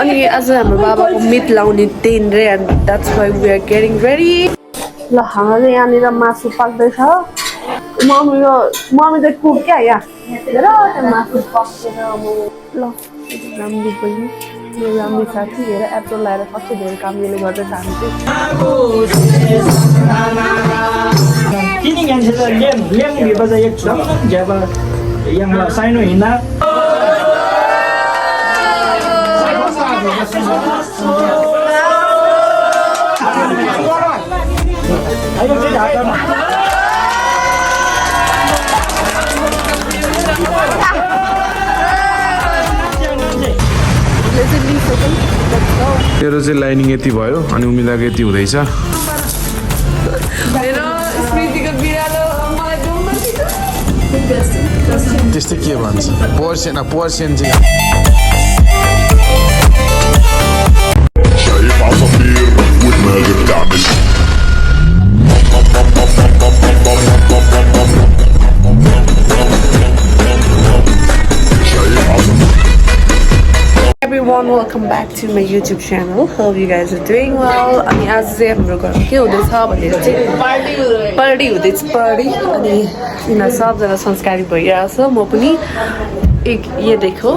अनि आज हाम्रो बाबाको मिट लाउने दिन रे and that's why we are getting ready ल हाम्रो यहाँनिर मासु पाक्दैछ मम्मी चाहिँ कुक क्या यहाँ हेर मासु पक्केर ल राम्री पनि मेरो राम्री साथी हेर एप्रोल लगाएर कति धेरै काम यसले गर्दैछ हामी तेरो चाहिँ लाइनिङ यति भयो अनि उमिलाको यति हुँदैछ त्यस्तै के भन्छ पर्सेन्ट चाहिँ شايف عصافير ودماغي بتعمل شايف عصافير Everyone, welcome back to my YouTube channel. Hope you guys are doing well. अनि आज चाहिँ हाम्रो घरमा के हुँदैछ भनेर चाहिँ पार्टी हुँदैछ पार्टी अनि यिनीहरू सबजना संस्कारी भइरहेछ म पनि एक यो देखो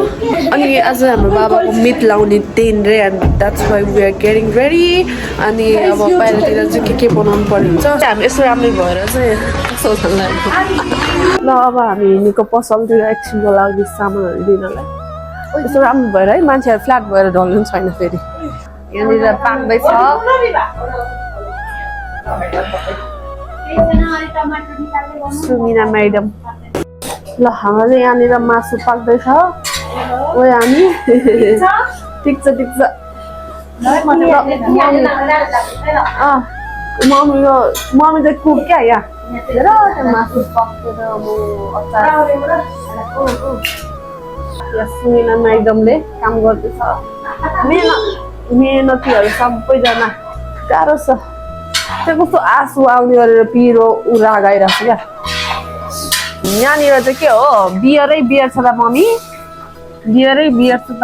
अनि आज हाम्रो बाबाको मिट लाउने दिन रे and that's why we are getting ready अनि अब बाहिरतिर चाहिँ के बनाउनु पर्ने हुन्छ हामी यसो राम्रै भएर चाहिँ ल अब हामी हिँडेको पसलतिर एकछिनको लागि सामानहरू दिनलाई यस्तो राम्रो भएर है मान्छेहरू फ्ल्याट भएर ढल्नु छैन फेरि यहाँनिर पाक्दैछ सुमिना म्याडम ल हाम्रो चाहिँ यहाँनिर मासु पाक्दैछ ओ हामी ठिक छ मम्मी चाहिँ कुक क्या यहाँ हेर मासु पक्केर सुमिना म्याडमले काम गर्दैछ मेहनतीहरू सबैजना गाह्रो छ त्यो कस्तो आँसु आउने गरेर पिरो रागाइरहेको छ क्या यहाँनिर चाहिँ के हो बियरै बियर छ त मम्मी बियरै बियर छ त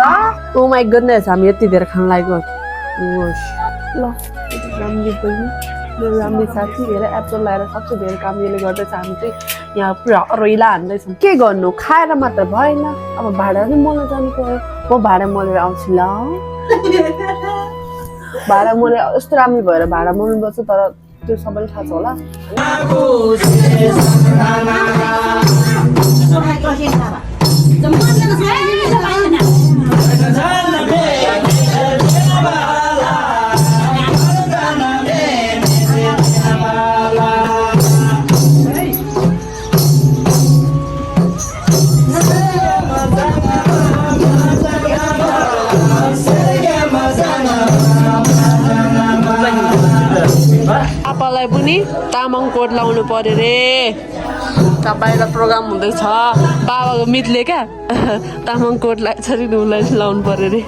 ओ माई गुडनेस हामी यति धेरै खान लागेको ल राम्री पनि मेरो राम्री साथी हेर एप्रोल लगाएर कति धेरै काम यसले गर्दैछ हामी चाहिँ यहाँ पुरा रैला हान्दैछौँ के गर्नु खाएर मात्र भएन अब भाडा पनि मोल्न जानु पर्यो म भाडा मोलेर आउँछु ल भाडा मोले यस्तो राम्रो भएर भाडा मोल्नुपर्छ तर त्यो सबैले थाहा छ होला पापालाई पनि तामाङ कोट लाउनु पर्यो रे बाहिर प्रोग्राम हुँदैछ बाबाको मितले क्या तामाङ कोट छोरी उसलाई लाउनु पर्यो रे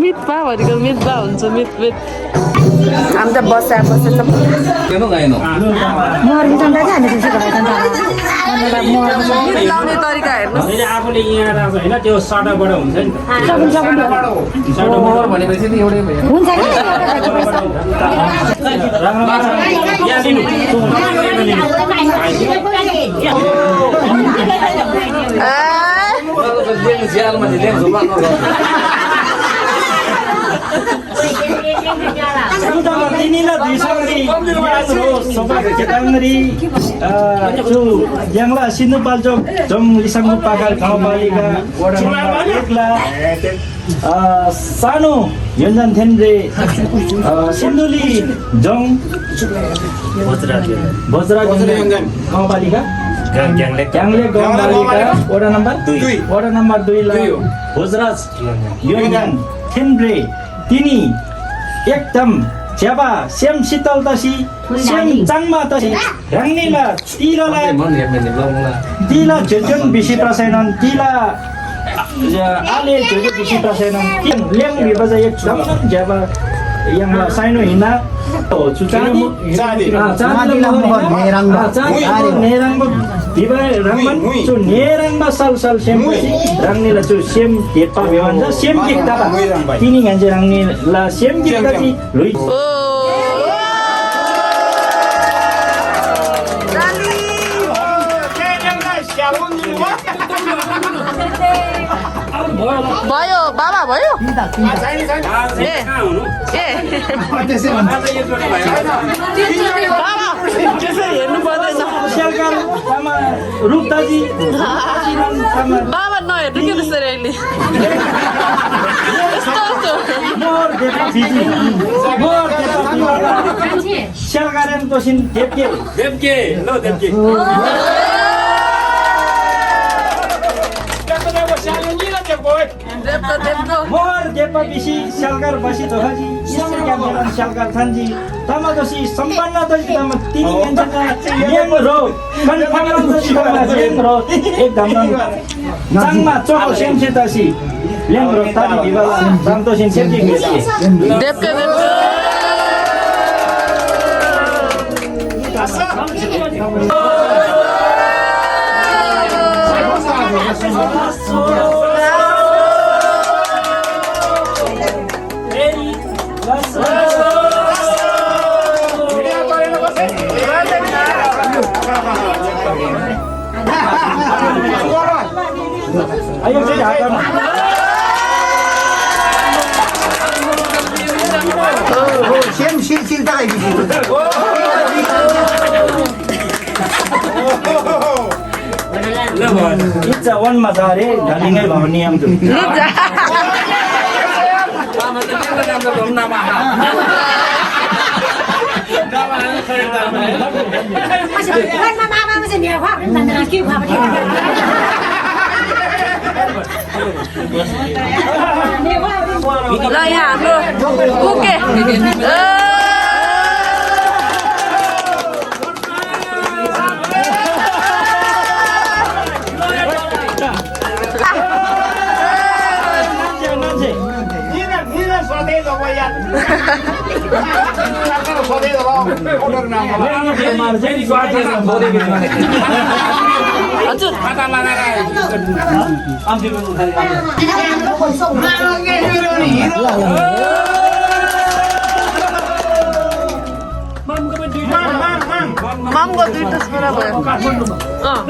मित बा भनेको मित बा हुन्छ मित हामी त बसेछ लाउने तरिका हेर्नुहोस् आफूले यहाँ राख्छ होइन त्यो सटाबाट हुन्छ नि भनेपछि नि एउटै भयो हुन्छ ज्याङ्ला सिन्धुपाल्चोक जम लिसाङको पाखाल गाउँपालिका वडा नम्बर 1 ला सानो योन्जन थेन्ड्रे सिन्धुली जङ बजराज गाउँपालिका ग्याङले गाउँपालिका वडा नम्बर 2 ला भोजराज योन्जन थेन्ड्रे तिनी एकदम च्याबा सेम शीतल तसी सेम चाङमा तसी रङ्गीला तिला झुझुङ बिसी प्रसायन तिला आले झुझुङ बिसी प्रसायन लेङ बिबजा एकदम च्याबा yang saino hina oh cucani nerang Tiba rangman cu nerang basal sal sem rangni la cu sem depa bewanza sem kita ba tini nganje rangni la sem kita ji lui भयो बाबा भयो ए बाबा त्यसरी हेर्नु पर्दैन सरकार sama रुक्ताजी sama बाबा नहेर्नु के त्यसरी अहिले मोर देपा बिजी मोर देपा बिजी सरकारन तोसिन देपके लो देपके मोर देपा बिसी सरकार बसी धोखाजी यसरी क्यामेरान सरकार थान्जी तमा दोसी सम्पन्न दोसी तमा तिनी गन्जका यम रो कन्फर्म दोसी तमा यम रो एकदम चाङमा चोको सेमसे तसी यम रो तानी बिवाला दाम दोसिन सेमसे गेसी देपके ayo jadi akan Siam sil tak lagi. It's a one mazare dalingai bhavani am tu ल यहाँ हाम्रो ओके हजुर मामको दुईटा छोरा भयो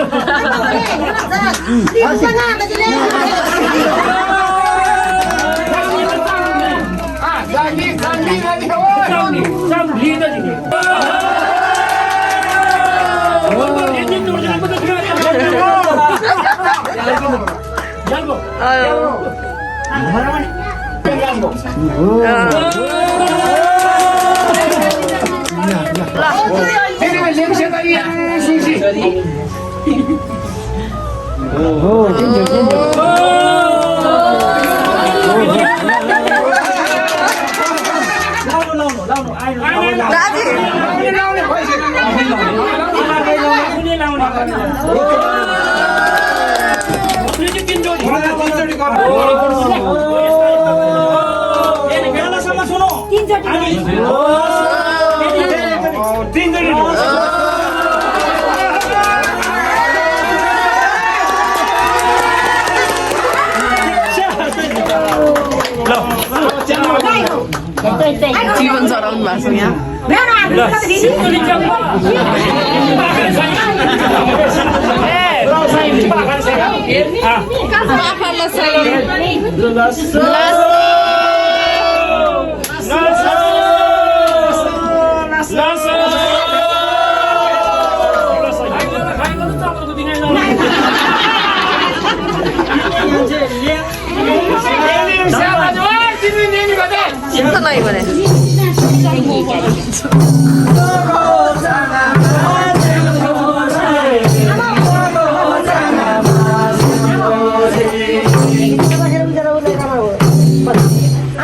जीवन चलाउनु भएको छ यहाँ चिन्ता नहीं बने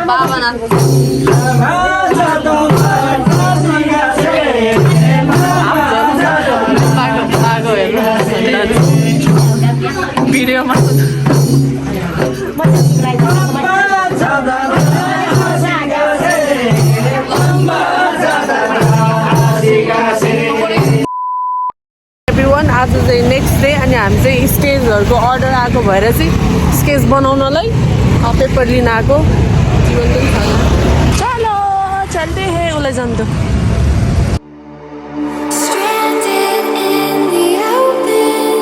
बाबा ना वीडियो मत everyone, आज चाहिँ नेक्स्ट घरको अर्डर आएको भएर चाहिँ स्केच बनाउनलाई पेपर लिन आएको जीवन पनि छैन चलो चल्दै हे उसलाई जान्छु Stranded in the open,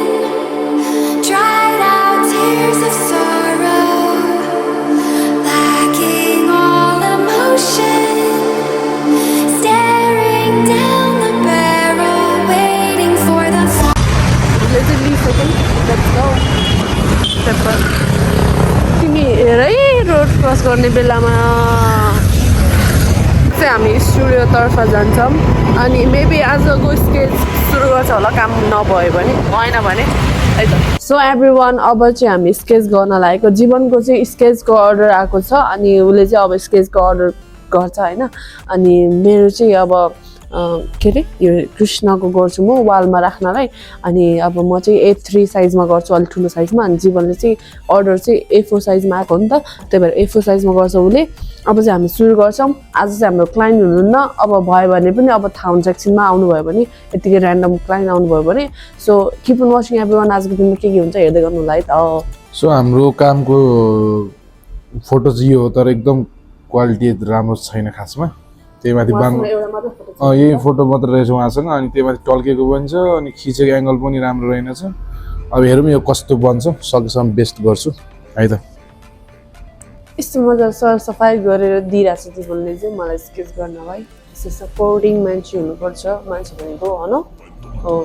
dried out tears of sorrow, lacking all emotion, staring down the barrel, waiting for the fall. उसले चाहिँ लिइसक्यो लेट्स गो पेपर तिमी हेर है रोड क्रस गर्ने बेलामा चाहिँ हामी स्टुडियोतर्फ जान्छौँ अनि मेबी आजको स्केच सुरु गर्छ होला काम नभयो भने भएन भने है त सो एभ्री वान अब चाहिँ हामी स्केच गर्न लागेको जीवनको चाहिँ स्केचको अर्डर आएको छ अनि उसले चाहिँ अब स्केचको अर्डर गर्छ होइन अनि मेरो चाहिँ अब के अरे यो कृष्णको गर्छु म वालमा राख्नलाई अनि अब म चाहिँ A3 साइजमा गर्छु अलिक ठुलो साइजमा अनि जीवनले चाहिँ अर्डर चाहिँ A4 साइजमा आएको हो नि त त्यही भएर A4 साइजमा गर्छ उसले अब चाहिँ हामी सुरु गर्छौँ आज चाहिँ हाम्रो क्लाइन्ट हुनुहुन्न अब भयो भने पनि अब थाहा हुन्छ एकछिनमा आउनुभयो भने यतिकै ऱ्यान्डम क्लाइन्ट आउनुभयो भने so keep on watching everyone आजको दिनमा के हुन्छ हेर्दै गर्नु होला है त सो हाम्रो कामको फोटो चाहिँ यो हो तर एकदम क्वालिटी राम्रो छैन खासमा त्यही माथि यही फोटो मात्र रहेछ उहाँसँग अनि त्यही माथि टल्केको पनि छ अनि खिचेको एङ्गल पनि राम्रो रहेनछ अब हेरौँ यो कस्तो बन्छ सकेसम्म बेस्ट गर्छु है त यस्तो मजाले सरसफाइ गरेर दिइरहेको छ जीवनले चाहिँ मलाई स्केच गर्नलाई यस्तो सपोर्टिङ मान्छे हुनुपर्छ मान्छे भनेको होइन हो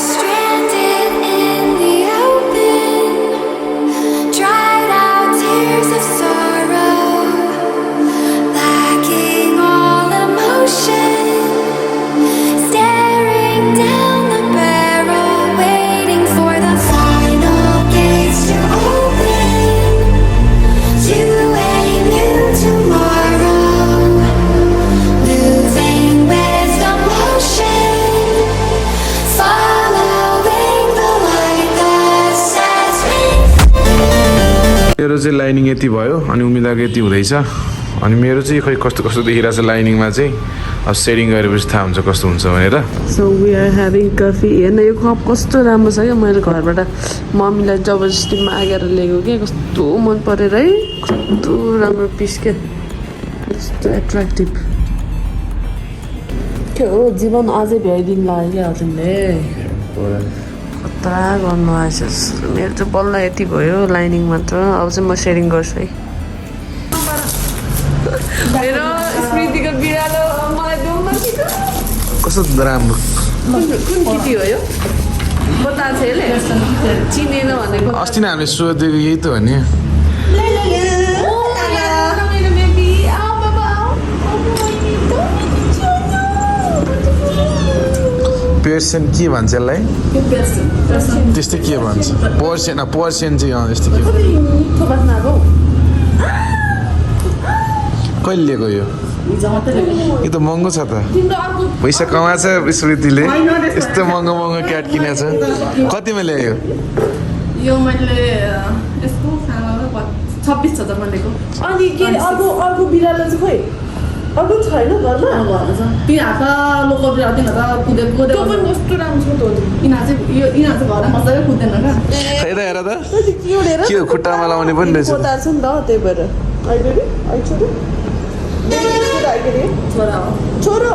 Stranded in the open, dried out tears of sorrow, lacking all emotion, staring down the barrel, waiting for the final gates to open, to a new tomorrow, moving with the motion, following the light that sets me. मेरो चाहिँ lining यति भयो अनि उम्मिदाको यति हुँदैछ अनि मेरो चाहिँ खै कस्तो कस्तो देखिरहेछ लाइनिङमा चाहिँ अब सेडिङ गरेपछि थाहा हुन्छ कस्तो हुन्छ भनेर so we are having coffee हेर्न यो कप कस्तो राम्रो छ क्या मैले घरबाट मम्मीलाई जबरजस्ती मागेर ल्याएको क्या कस्तो मन परेर है कस्तो राम्रो पिस क्या कस्तो एट्र्याक्टिभ के हो जीवन अझै भ्याइदिनु लाग्यो क्या हजुरले खतरा गर्नु आएछ मेरो चाहिँ बल्ल यति भयो लाइनिङ मात्र अब चाहिँ म सेयरिङ गर्छु है मेरो स्मृतिको बिरालो मलाई देऊ न कि त कस्तो राम्रो कुन केटी हो यो बता छ यसले चिनेन भनेको अस्ति नै हामीले सोधेको यही त हो नि पर्सेन्ट के भन्छ यसलाई त्यस्तै के भन्छ पर्सेन्ट पर्सेन्ट चाहिँ यस्तो के कहिले लिएको यो यो त महँगो छ त पैसा कमाएछ स्मृतिले यस्तो महँगो महँगो क्याट किनेछ कतिमा ल्यायो यो मैले यसको 26,000 मा लिएको अनि के अर्को बिरालो चाहिँ खोइ अर्को छैन घरमा तीन हातका लोकल बिरालो तीन हातका कुदे कुदे त्यो पनि कस्तो राम्रो छ त यिनीहरू चाहिँ घरमा मजाले कुद्दैन क्या हेर हेर त के हो हेर के हो खुट्टामा लाउने पनि रहेछ पोता छ नि त त्यही भएर अहिले छोरा हो छोरो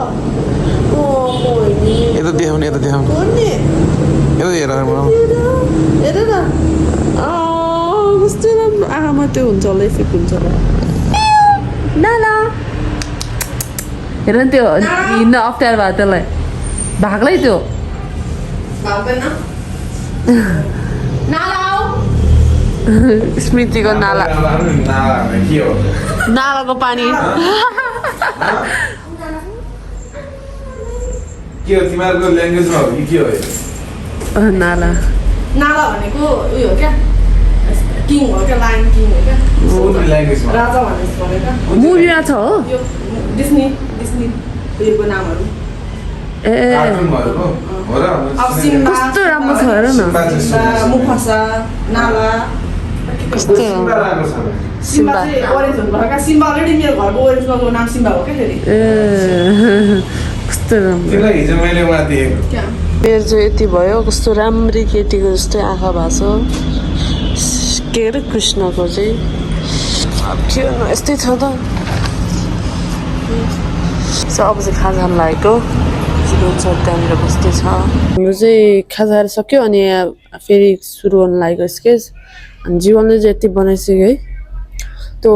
ओ मोइनी यता देखाउने यता देखाउने कोनी यता हेर हेर न कस्तो राम्रो आँखामा त्यो हुन्छ होला इफेक्ट हुन्छ होला नाला हेर न त्यो हिँड्न अप्ठ्यारो भयो त्यसलाई भाग्लै त्यो भाग्दैन नाला हो स्मृतिको नाला नालाको पानी के हो तिमीहरूको ल्याङ्ग्वेजमा हो कि के हो नाला नाला भनेको उयो हो क्या किङ हो क्या लायन किङ हो क्या ल्याङ्ग्वेजमा राजा भनेको क्या मुभीमा छ हो यो डिस्नी उयोको नामहरू ए अब सिम्बा कस्तो राम्रो छ हेर न मुफासा नाला कस्तो सिम्बा चाहिँ ओरेन्ज हुनुभयो क्या सिम्बा अलरेडी मेरो घरको ओरेन्जको नाम सिम्बा हो क्या फेरि ए कस्तो कस्तो राम्रो त्यसलाई हिजो मैले उहाँ देखेको क्या मेरो चाहिँ यति भयो कस्तो राम्री केटीको जस्तै आँखा भएको छ के अरे कृष्णको चाहिँ अब के गर्नु यस्तै छ त सो अब चाहिँ खाजा खान लागेको जीवन सर त्यहाँनिर बस्दै छ हाम्रो चाहिँ खाजाहरू सक्यो अनि फेरि सुरु गर्न लागेको स्केच अनि जीवनले चाहिँ यति बनाइसक्यो है त्यो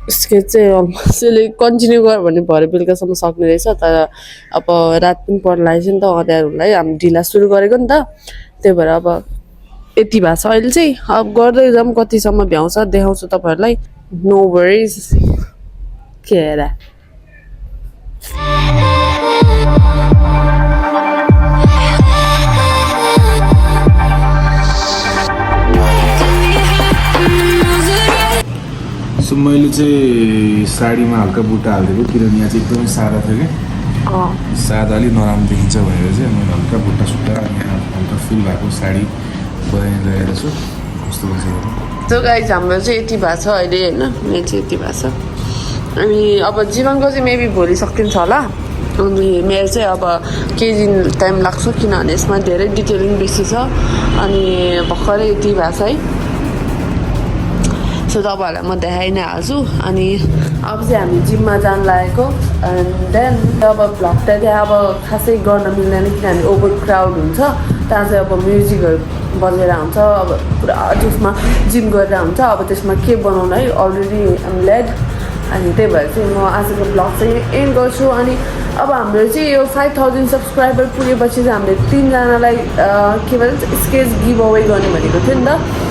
स्केच चाहिँ अलमोस्ट यसले कन्टिन्यू गर भने भरे बेलुकासम्म सक्ने रहेछ तर अब रात पनि पर्न लागेको छ नि त अँध्यारोलाई हामी ढिला सुरु गरेको नि त त्यही भएर अब यति भएको छ अहिले चाहिँ अब गर्दै जाऊँ कतिसम्म भ्याउँछ देखाउँछु तपाईँहरूलाई नो वरिज के हेर सो मैले चाहिँ साडीमा हल्का बुट्टा हालिदिएको किनभने यहाँ चाहिँ एकदमै सादा थियो कि सादा अलिक नराम्रो देखिन्छ भनेर चाहिँ मैले हल्का बुट्टा सुट्टा अनि यहाँ हल्का फुल भएको साडी बनाइरहेको छु कस्तो हुन्छ त्यो गाइज हाम्रो चाहिँ यति भएको छ अहिले होइन मेरो चाहिँ यति भएको छ अनि अब जीवनको चाहिँ मेबी भोलि सकिन्छ होला अनि मेरो चाहिँ अब केही दिन टाइम लाग्छ किनभने यसमा धेरै डिटेलिङ बेसी छ अनि भर्खरै यति भएको छ है सो तपाईँहरूलाई म देखाइ नै हाल्छु अनि अब चाहिँ हामी जिममा जान लागेको एन्ड देन अब भ्लग त त्यहाँ अब खासै गर्न मिल्दैन किनभने ओभर क्राउड हुन्छ त्यहाँ चाहिँ अब म्युजिकहरू बजेर हुन्छ अब पुरा जसमा जिम गरेर हुन्छ अब त्यसमा के बनाउनु है अलरेडी आम लेड अनि त्यही भएर चाहिँ म आजको भ्लग चाहिँ एन्ड गर्छु अनि अब हाम्रो चाहिँ यो 5000 सब्सक्राइबर पुगेपछि चाहिँ हामीले 3जनालाई के भन्छ स्केच गिभ अवे गर्ने भनेको थियो नि त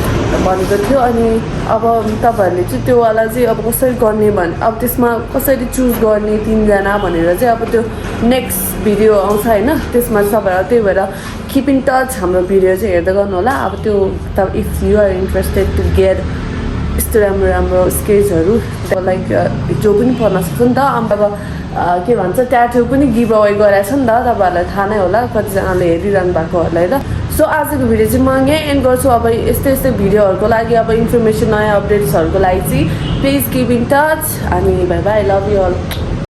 भनेको थियो अनि अब तपाईँहरूले चाहिँ त्योवाला चाहिँ अब कसरी गर्ने भने अब त्यसमा कसरी चुज गर्ने 3जना भनेर चाहिँ अब त्यो नेक्स्ट भिडियो आउँछ होइन त्यसमा चाहिँ तपाईँहरू त्यही भएर किप इन टच हाम्रो भिडियो चाहिँ हेर्दै गर्नु होला अब त्यो if you are interested to get यस्तो राम्रो राम्रो स्केचहरू लाइक जो पनि पर्न सक्छ नि त अब के भन्छ ट्याटु पनि गिभ अवे गराएको छ नि त तपाईँहरूलाई थाहा नै होला कतिजनाले हेरिरहनु भएकोहरूलाई ल सो आजको भिडियो चाहिँ म यहीँ एन्ड गर्छु अब यस्तै यस्तै भिडियोहरूको लागि अब इन्फर्मेसन नयाँ अपडेट्सहरूको लागि चाहिँ प्लिज किप इन टच अनि bye bye love you all